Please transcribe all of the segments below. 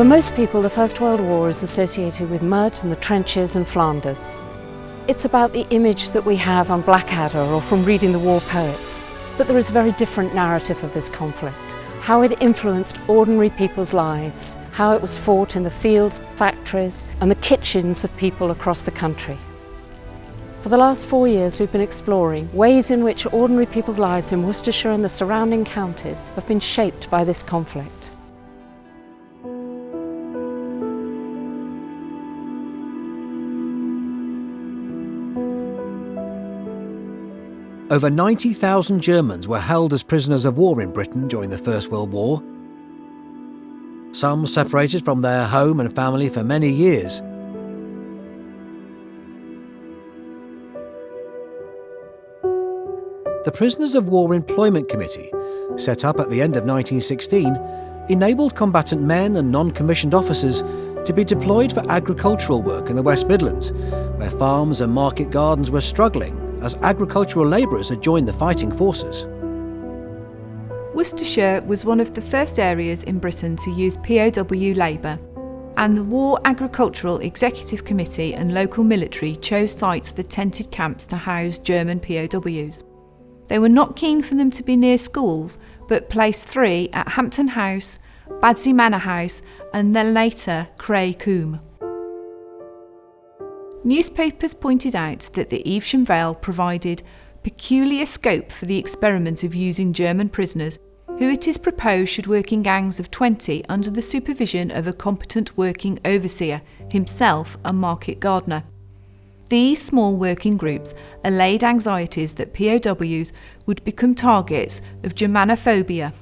For most people, the First World War is associated with mud and the trenches and Flanders. It's about the image that we have on Blackadder or from reading the war poets. But there is a very different narrative of this conflict, how it influenced ordinary people's lives, how it was fought in the fields, factories and the kitchens of people across the country. For the last 4 years, we've been exploring ways in which ordinary people's lives in Worcestershire and the surrounding counties have been shaped by this conflict. Over 90,000 Germans were held as prisoners of war in Britain during the First World War. Some separated from their home and family for many years. The Prisoners of War Employment Committee, set up at the end of 1916, enabled combatant men and non-commissioned officers to be deployed for agricultural work in the West Midlands, where farms and market gardens were struggling as agricultural labourers had joined the fighting forces. Worcestershire was one of the first areas in Britain to use POW labour, and the War Agricultural Executive Committee and local military chose sites for tented camps to house German POWs. They were not keen for them to be near schools, but placed 3 at Hampton House, Badsey Manor House and then later Cray Coombe. Newspapers pointed out that the Evesham Vale provided peculiar scope for the experiment of using German prisoners, who it is proposed should work in gangs of 20 under the supervision of a competent working overseer, himself a market gardener. These small working groups allayed anxieties that POWs would become targets of Germanophobia.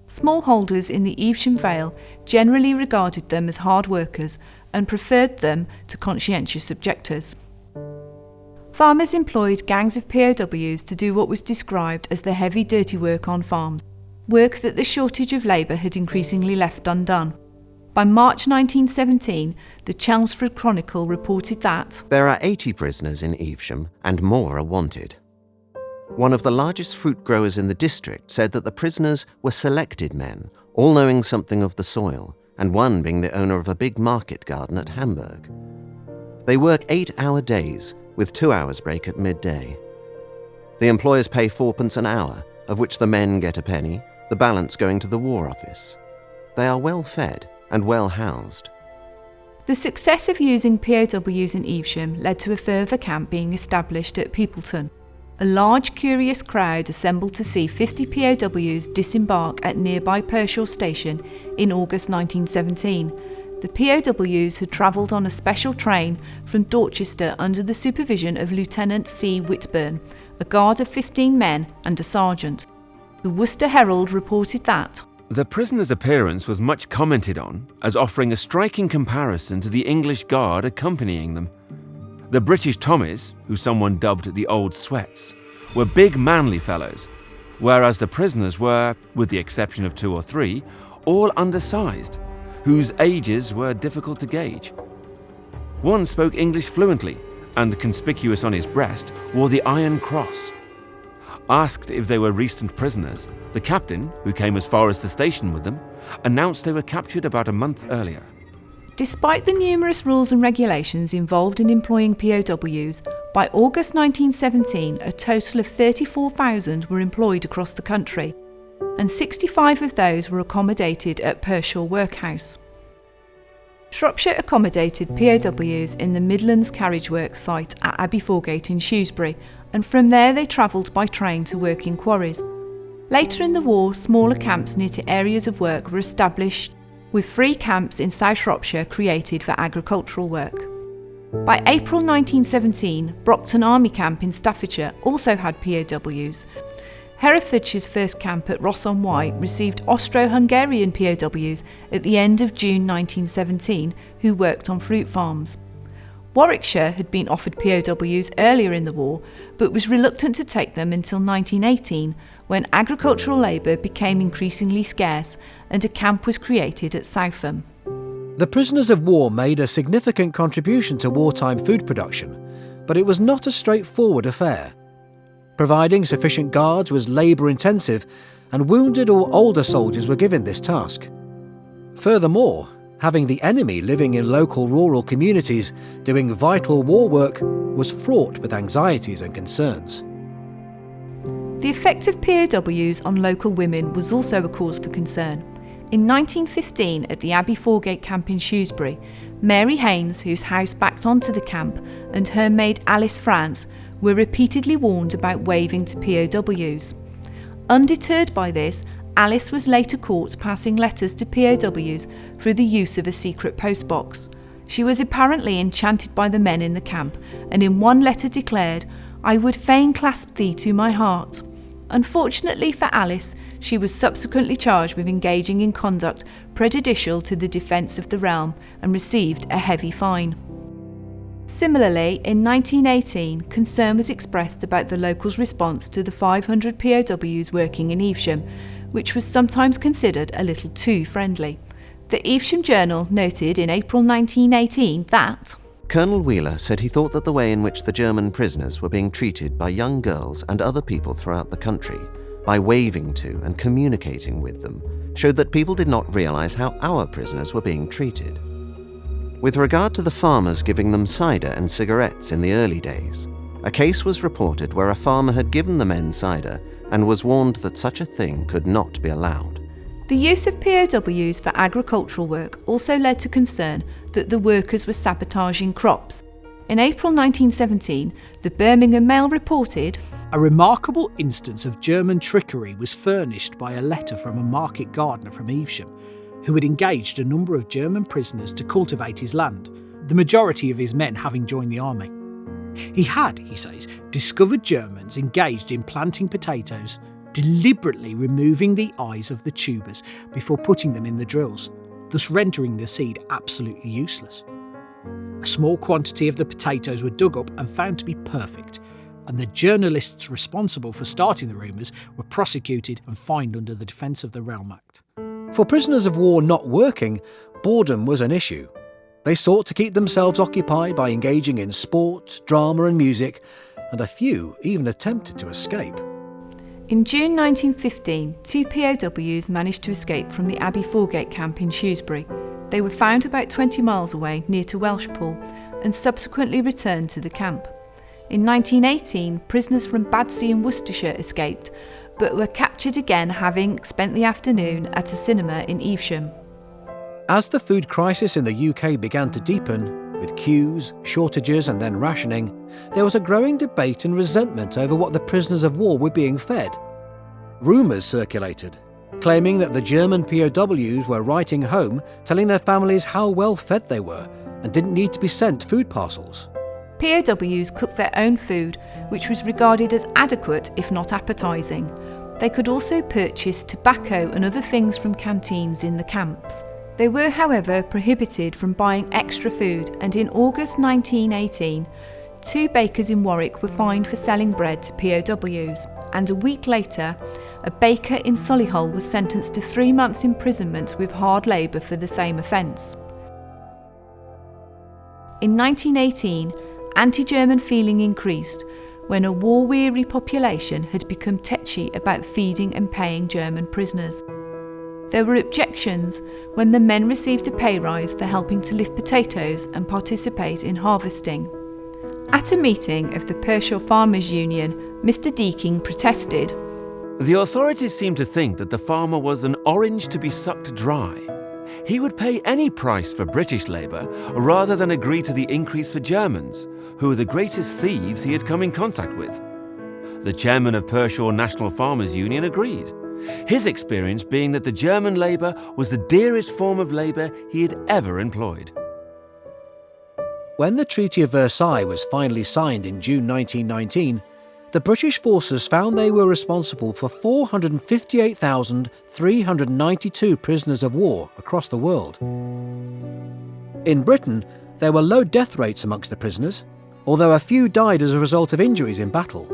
Smallholders in the Evesham Vale generally regarded them as hard workers and preferred them to conscientious objectors. Farmers employed gangs of POWs to do what was described as the heavy dirty work on farms, work that the shortage of labour had increasingly left undone. By March 1917, the Chelmsford Chronicle reported that there are 80 prisoners in Evesham and more are wanted. One of the largest fruit growers in the district said that the prisoners were selected men, all knowing something of the soil, and one being the owner of a big market garden at Hamburg. They work 8-hour days, with 2 hours break at midday. The employers pay 4p an hour, of which the men get a penny, the balance going to the War Office. They are well fed and well housed. the success of using POWs in Evesham led to a further camp being established at Peopleton. A large, curious crowd assembled to see 50 POWs disembark at nearby Pershore Station in August 1917. The POWs had travelled on a special train from Dorchester under the supervision of Lieutenant C. Whitburn, a guard of 15 men and a sergeant. The Worcester Herald reported that the prisoner's appearance was much commented on as offering a striking comparison to the English guard accompanying them. The British Tommies, who someone dubbed the Old Sweats, were big manly fellows, whereas the prisoners were, with the exception of 2 or 3, all undersized, whose ages were difficult to gauge. One spoke English fluently, and conspicuous on his breast wore the Iron Cross. Asked if they were recent prisoners, the captain, who came as far as the station with them, announced they were captured about a month earlier. Despite the numerous rules and regulations involved in employing POWs, by August 1917 a total of 34,000 were employed across the country, and 65 of those were accommodated at Pershore Workhouse. Shropshire accommodated POWs in the Midlands Carriage Works site at Abbey Foregate in Shrewsbury, and from there they travelled by train to work in quarries. Later in the war, smaller camps near to areas of work were established, with 3 camps in South Shropshire created for agricultural work. By April 1917, Brockton Army Camp in Staffordshire also had POWs. Herefordshire's first camp at Ross-on-Wye received Austro-Hungarian POWs at the end of June 1917 who worked on fruit farms. Warwickshire had been offered POWs earlier in the war, but was reluctant to take them until 1918, when agricultural labour became increasingly scarce and a camp was created at Southam. The prisoners of war made a significant contribution to wartime food production, but it was not a straightforward affair. Providing sufficient guards was labour-intensive, and wounded or older soldiers were given this task. Furthermore, having the enemy living in local rural communities doing vital war work was fraught with anxieties and concerns. The effect of POWs on local women was also a cause for concern. In 1915, at the Abbey Foregate camp in Shrewsbury, Mary Haynes, whose house backed onto the camp, and her maid Alice France were repeatedly warned about waving to POWs. Undeterred by this, Alice was later caught passing letters to POWs through the use of a secret postbox. She was apparently enchanted by the men in the camp, and in one letter declared, "I would fain clasp thee to my heart." Unfortunately for Alice, she was subsequently charged with engaging in conduct prejudicial to the defence of the realm and received a heavy fine. Similarly, in 1918, concern was expressed about the locals' response to the 500 POWs working in Evesham, which was sometimes considered a little too friendly. The Evesham Journal noted in April 1918 that Colonel Wheeler said he thought that the way in which the German prisoners were being treated by young girls and other people throughout the country, by waving to and communicating with them, showed that people did not realise how our prisoners were being treated. With regard to the farmers giving them cider and cigarettes in the early days, a case was reported where a farmer had given the men cider and was warned that such a thing could not be allowed. the use of POWs for agricultural work also led to concern that the workers were sabotaging crops. In April 1917, the Birmingham Mail reported, "A remarkable instance of German trickery was furnished by a letter from a market gardener from Evesham, who had engaged a number of German prisoners to cultivate his land, the majority of his men having joined the army. He had, he says, discovered Germans engaged in planting potatoes, deliberately removing the eyes of the tubers before putting them in the drills, thus rendering the seed absolutely useless. A small quantity of the potatoes were dug up and found to be perfect, and the journalists responsible for starting the rumours were prosecuted and fined under the Defence of the Realm Act." For prisoners of war not working, boredom was an issue. They sought to keep themselves occupied by engaging in sport, drama and music, and a few even attempted to escape. In June 1915, 2 POWs managed to escape from the Abbey Foregate camp in Shrewsbury. They were found about 20 miles away near to Welshpool and subsequently returned to the camp. In 1918, prisoners from Badsey in Worcestershire escaped, but were captured again, having spent the afternoon at a cinema in Evesham. As the food crisis in the UK began to deepen, with queues, shortages and then rationing, there was a growing debate and resentment over what the prisoners of war were being fed. Rumours circulated, claiming that the German POWs were writing home telling their families how well fed they were and didn't need to be sent food parcels. POWs cooked their own food, which was regarded as adequate if not appetising. They could also purchase tobacco and other things from canteens in the camps. They were, however, prohibited from buying extra food, and in August 1918, 2 bakers in Warwick were fined for selling bread to POWs, and a week later, a baker in Solihull was sentenced to 3 months' imprisonment with hard labour for the same offence. In 1918, anti-German feeling increased when a war-weary population had become tetchy about feeding and paying German prisoners. There were objections when the men received a pay rise for helping to lift potatoes and participate in harvesting. At a meeting of the Pershore Farmers Union, Mr. Deaking protested. The authorities seemed to think that the farmer was an orange to be sucked dry. He would pay any price for British labour rather than agree to the increase for Germans, who were the greatest thieves he had come in contact with. The chairman of Pershore National Farmers Union agreed, his experience being that the German labour was the dearest form of labour he had ever employed. When the Treaty of Versailles was finally signed in June 1919, the British forces found they were responsible for 458,392 prisoners of war across the world. In Britain, there were low death rates amongst the prisoners, although a few died as a result of injuries in battle.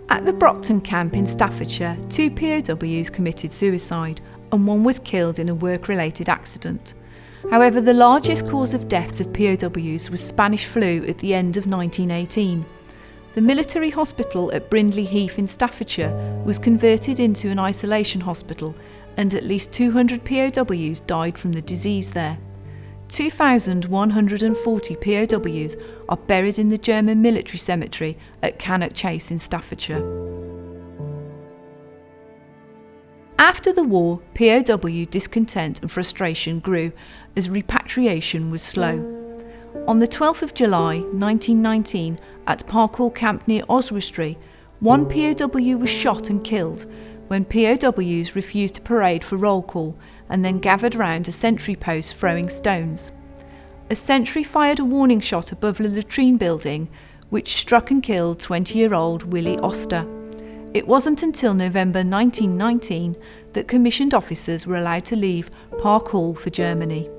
At the Brockton camp in Staffordshire, 2 POWs committed suicide and 1 was killed in a work-related accident. However, the largest cause of deaths of POWs was Spanish flu at the end of 1918. The military hospital at Brindley Heath in Staffordshire was converted into an isolation hospital, and at least 200 POWs died from the disease there. 2,140 POWs are buried in the German military cemetery at Cannock Chase in Staffordshire. After the war, POW discontent and frustration grew as repatriation was slow. On the 12th of July 1919, at Parkhall Camp near Oswestry, one POW was shot and killed when POWs refused to parade for roll call and then gathered round a sentry post throwing stones. A sentry fired a warning shot above the latrine building, which struck and killed 20-year-old Willie Oster. It wasn't until November 1919 that commissioned officers were allowed to leave Parkhall for Germany.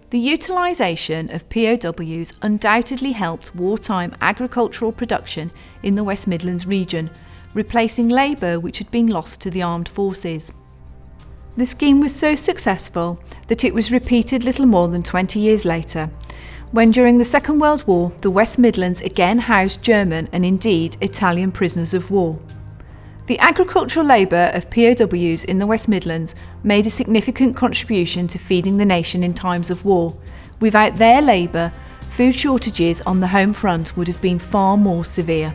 The utilisation of POWs undoubtedly helped wartime agricultural production in the West Midlands region, replacing labour which had been lost to the armed forces. The scheme was so successful that it was repeated little more than 20 years later, when during the Second World War the West Midlands again housed German and indeed Italian prisoners of war. The agricultural labour of POWs in the West Midlands made a significant contribution to feeding the nation in times of war. Without their labour, food shortages on the home front would have been far more severe.